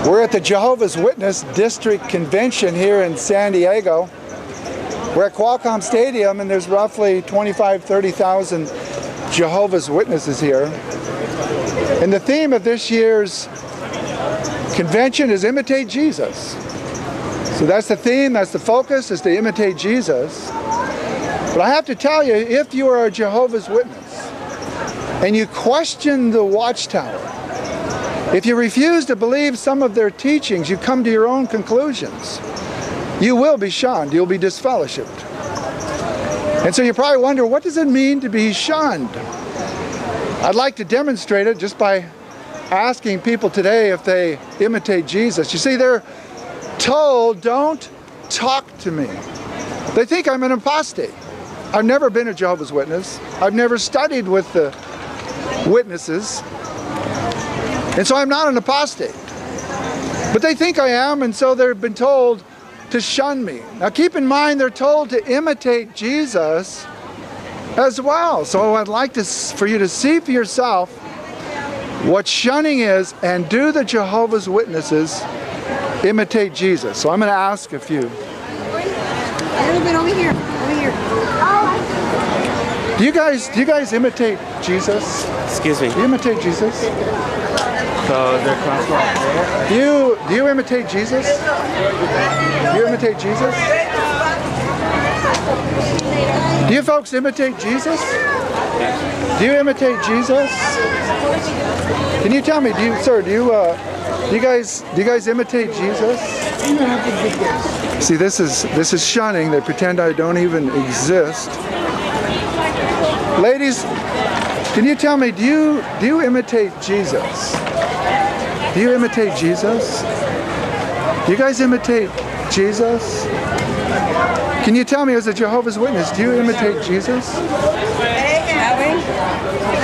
We're at the Jehovah's Witness District Convention here in San Diego. We're at Qualcomm Stadium and there's roughly 30,000 Jehovah's Witnesses here. And the theme of this year's convention is Imitate Jesus. So that's the theme, that's the focus, is to imitate Jesus. But I have to tell you, if you are a Jehovah's Witness and you question the Watchtower, if you refuse to believe some of their teachings, you come to your own conclusions, you will be shunned, you'll be disfellowshipped. And so you probably wonder, what does it mean to be shunned? I'd like to demonstrate it just by asking people today if they imitate Jesus. You see, they're told, don't talk to me. They think I'm an apostate. I've never been a Jehovah's Witness. I've never studied with the witnesses. And so I'm not an apostate. But they think I am, and so they've been told to shun me. Now keep in mind, they're told to imitate Jesus as well. So I'd like for you to see for yourself what shunning is, and do the Jehovah's Witnesses imitate Jesus? So I'm going to ask a few. A little bit over here. Over here. Do you guys imitate Jesus? Excuse me. Do you imitate Jesus? So they're crosswalk there? Do you imitate Jesus? Do you imitate Jesus? Do you folks imitate Jesus? Do you imitate Jesus? Can you tell me, do you guys imitate Jesus? See, this is shunning. They pretend I don't even exist. Ladies, can you tell me, do you imitate Jesus? Do you imitate Jesus? Do you guys imitate Jesus? Can you tell me, as a Jehovah's Witness, do you imitate Jesus?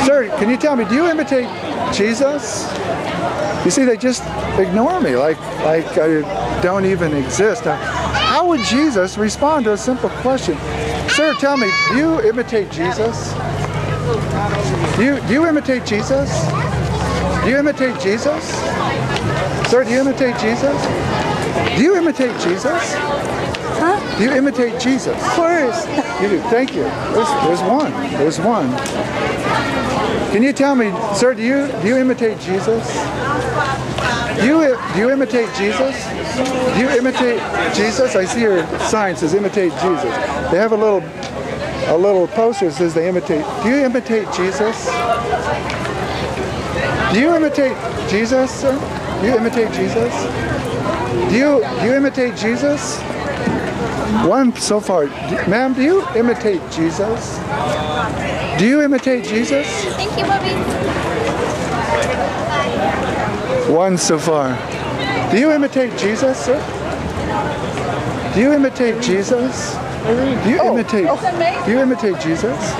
Sir, can you tell me, do you imitate Jesus? You see, they just ignore me like I don't even exist. Now, how would Jesus respond to a simple question? Sir, tell me, do you imitate Jesus? Do you imitate Jesus? Do you imitate Jesus? Sir, do you imitate Jesus? Do you imitate Jesus? Huh? Do you imitate Jesus? Of course. You do. Thank you. There's one. There's one. Can you tell me, sir, do you imitate Jesus? Do you imitate Jesus? Do you imitate Jesus? I see your sign says imitate Jesus. They have a little poster that says they imitate. Do you imitate Jesus? Do you imitate Jesus, sir? Do you imitate Jesus? Do you imitate Jesus? One so far. Ma'am, do you imitate Jesus? Do you imitate Jesus? Thank you, Bobby. One so far. Do you imitate Jesus, sir? Do you imitate Jesus? Do you imitate Jesus?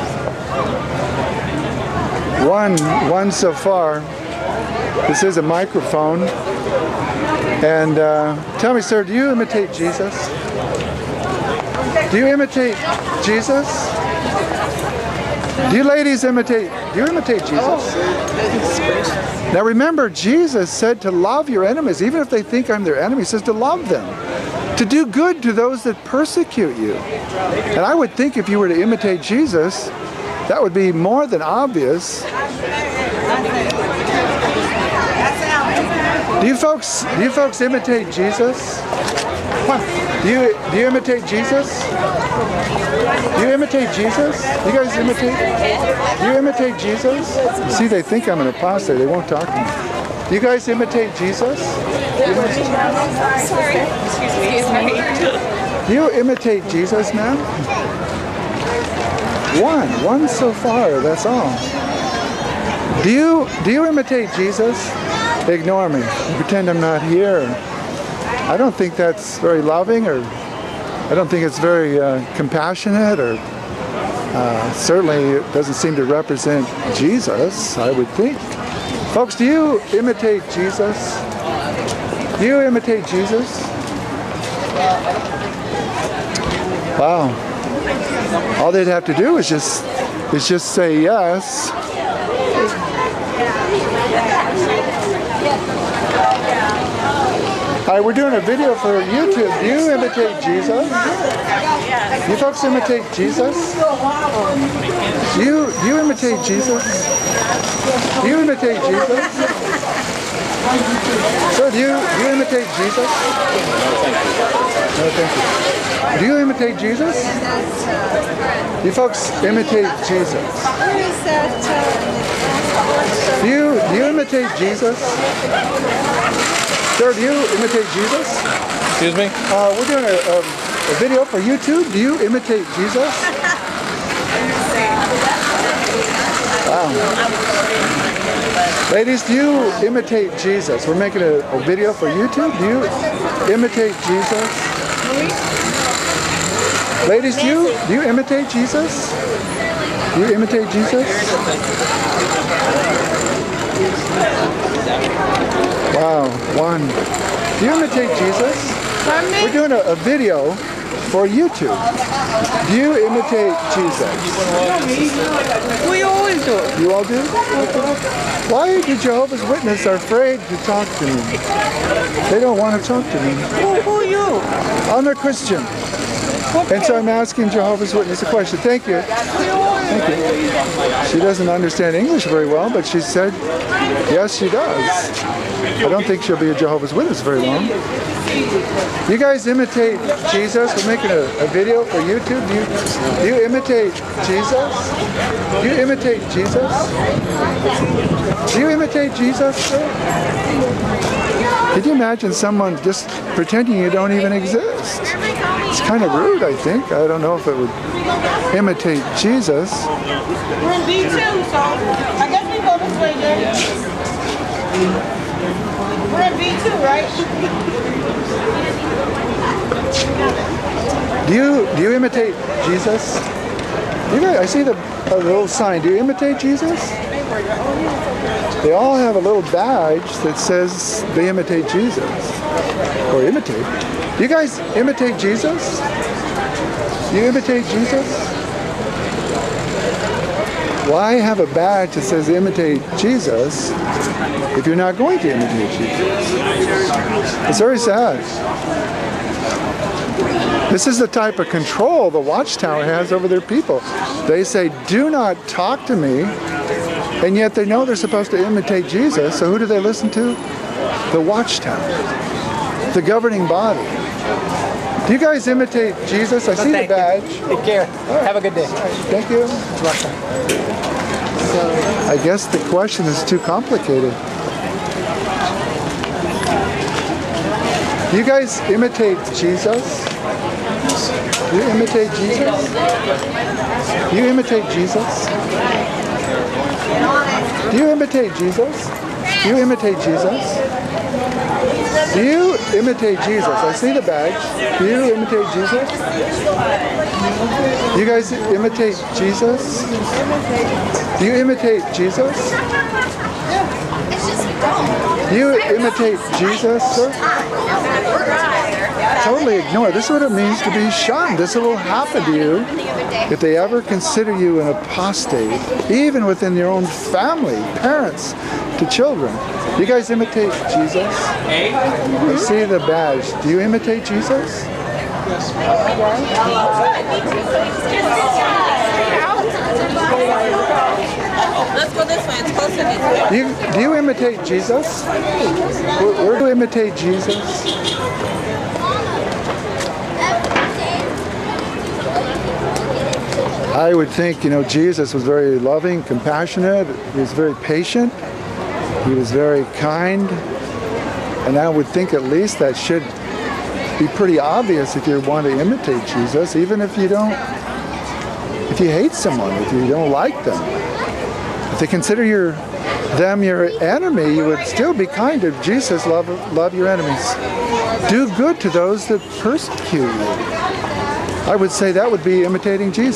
One so far. This is a microphone. And tell me, sir, do you imitate Jesus? Do you imitate Jesus? Do you ladies imitate Jesus? Now remember, Jesus said to love your enemies, even if they think I'm their enemy. He says to love them, to do good to those that persecute you. And I would think if you were to imitate Jesus, that would be more than obvious. Do you folks imitate Jesus? Do you imitate Jesus? Do you imitate Jesus? You guys imitate? Do you imitate Jesus? See, they think I'm an apostate. They won't talk to me. Do you guys imitate Jesus? Sorry. Excuse me. Do you imitate Jesus, ma'am? One so far. That's all. Do you imitate Jesus? Ignore me. Pretend I'm not here. I don't think that's very loving, or I don't think it's very compassionate, or certainly it doesn't seem to represent Jesus, I would think. Folks, do you imitate Jesus? Do you imitate Jesus? Wow. All they'd have to do is just say yes. Hi, we're doing a video for YouTube. Do you imitate Jesus? You folks imitate Jesus? Do you imitate Jesus? Do you imitate Jesus? Sir, do you imitate Jesus? No, thank you. Do you imitate Jesus? You folks imitate Jesus. Do you imitate Jesus? Sir, do you imitate Jesus? Excuse me? We're doing a video for YouTube. Do you imitate Jesus? Wow. Ladies, do you imitate Jesus? We're making a video for YouTube. Do you imitate Jesus? Ladies, do you imitate Jesus? Do you imitate Jesus? Wow, one. Do you imitate Jesus? We're doing a video for YouTube. Do you imitate Jesus? We always do. You all do? Why do Jehovah's Witnesses are afraid to talk to me? They don't want to talk to me. Who are you? I'm a Christian. And so I'm asking Jehovah's Witness a question. Thank you. Thank you. She doesn't understand English very well, but she said, yes, she does. I don't think she'll be a Jehovah's Witness very long. You guys imitate Jesus? We're making a video for YouTube. Do you imitate Jesus? Do you imitate Jesus? Do you imitate Jesus, sir? Could you imagine someone just pretending you don't even exist? It's kind of rude, I think. I don't know if it would imitate Jesus. We're in B2, so I guess we go this way then. We're in B2, right? Do you imitate Jesus? You guys, I see the little sign. Do you imitate Jesus? They all have a little badge that says they imitate Jesus. Or imitate. Do you guys imitate Jesus? Do you imitate Jesus? Why have a badge that says imitate Jesus if you're not going to imitate Jesus? It's very sad. This is the type of control the Watchtower has over their people. They say, do not talk to me, and yet they know they're supposed to imitate Jesus, so who do they listen to? The Watchtower, the governing body. Do you guys imitate Jesus? I see the badge. Take care. Have a good day. Thank you. I guess the question is too complicated. Do you guys imitate Jesus? Do you imitate Jesus? Do you imitate Jesus? Do you imitate Jesus? Do you imitate Jesus? Do you imitate Jesus? I see the badge. Do you imitate Jesus? You guys imitate Jesus? Do you imitate Jesus? Do you imitate Jesus, sir? Totally ignore. This is what it means to be shunned. This will happen to you if they ever consider you an apostate, even within your own family, parents to children. You guys imitate Jesus? I see the badge. Do you imitate Jesus? Let's go this way. It's closer this way. Do you imitate Jesus? Where do you imitate Jesus? I would think, Jesus was very loving, compassionate. He was very patient. He was very kind. And I would think at least that should be pretty obvious if you want to imitate Jesus, even if you hate someone, if you don't like them. If they consider them your enemy, you would still be kind to Jesus. Love your enemies. Do good to those that persecute you. I would say that would be imitating Jesus.